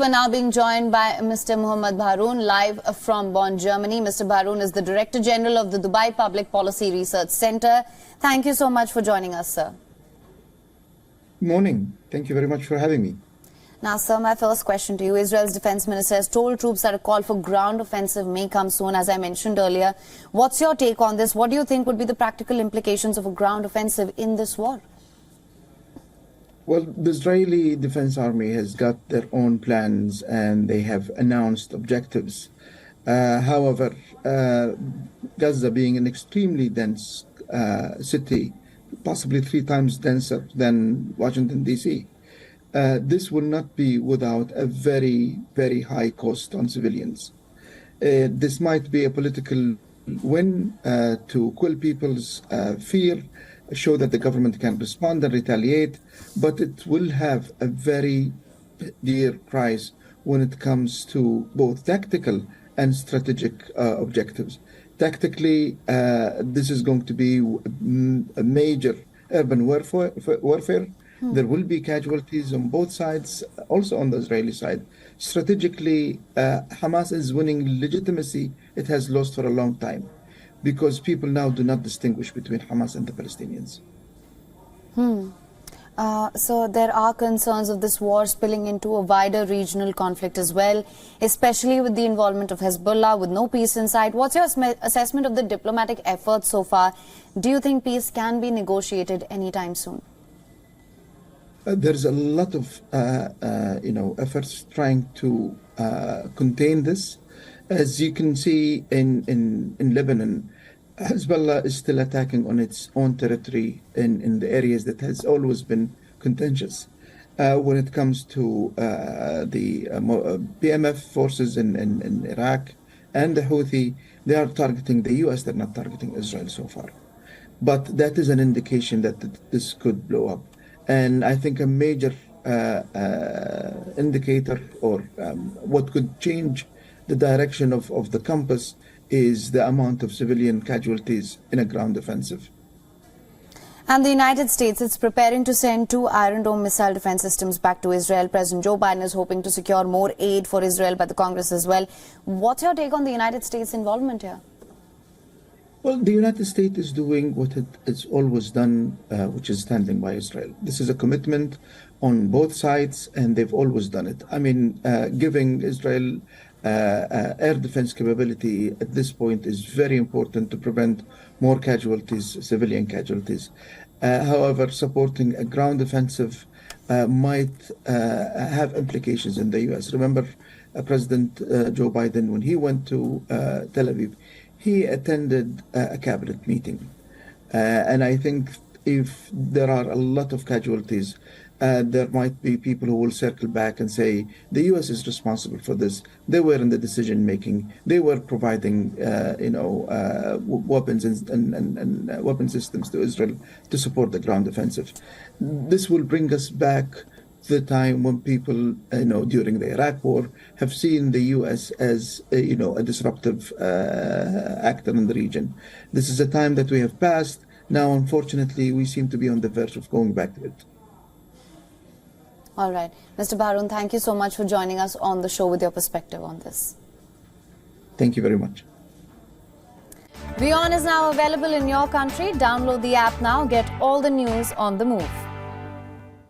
We're now being joined by Mr. Mohammad Bharoon, live from Bonn, Germany. Mr. Bharoon is the Director General of the Dubai Public Policy Research Center. Thank you so much for joining us, sir. Good morning. Thank you very much for having me. Now, sir, my first question to you. Israel's defense minister has told troops that a call for ground offensive may come soon, as I mentioned earlier. What's your take on this? What do you think would be the practical implications of a ground offensive in this war? Well, the Israeli Defense Army has got their own plans and they have announced objectives. However, Gaza being an extremely dense city, possibly 3 times denser than Washington, D.C., this will not be without a very, very high cost on civilians. This might be a political win to quell people's fear, show that the government can respond and retaliate, but it will have a very dear price when it comes to both tactical and strategic objectives. Tactically, this is going to be a major urban warfare. There will be casualties on both sides, also on the Israeli side. Strategically, Hamas is winning legitimacy it has lost for a long time, because people now do not distinguish between Hamas and the Palestinians. So there are concerns of this war spilling into a wider regional conflict as well, especially with the involvement of Hezbollah, with no peace in sight. What's your assessment of the diplomatic efforts so far? Do you think peace can be negotiated anytime soon? There's a lot of efforts trying to contain this. As you can see in Lebanon, Hezbollah is still attacking on its own territory in the areas that has always been contentious. When it comes to the PMF forces in Iraq and the Houthi, they are targeting the U.S., they're not targeting Israel so far. But that is an indication that this could blow up. And I think a major indicator or what could change the direction of the compass is the amount of civilian casualties in a ground offensive. And the United States is preparing to send 2 Iron Dome missile defense systems back to Israel. President Joe Biden is hoping to secure more aid for Israel by the Congress as well. What's your take on the United States' involvement here? Well, the United States is doing what it's always done, which is standing by Israel. This is a commitment on both sides, and they've always done it. I mean, giving Israel air defense capability at this point is very important to prevent more casualties, civilian casualties. However, supporting a ground offensive might have implications in the U.S. Remember, President Joe Biden, when he went to Tel Aviv, he attended a cabinet meeting. And I think if there are a lot of casualties, there might be people who will circle back and say, the U.S. is responsible for this. They were in the decision making. They were providing, weapons and weapon systems to Israel to support the ground offensive. This will bring us back to the time when people, during the Iraq War, have seen the U.S. as, a disruptive actor in the region. This is a time that we have passed. Now, unfortunately, we seem to be on the verge of going back to it. All right. Mr. Bharoon, thank you so much for joining us on the show with your perspective on this. Thank you very much. WION is now available in your country. Download the app now. Get all the news on the move.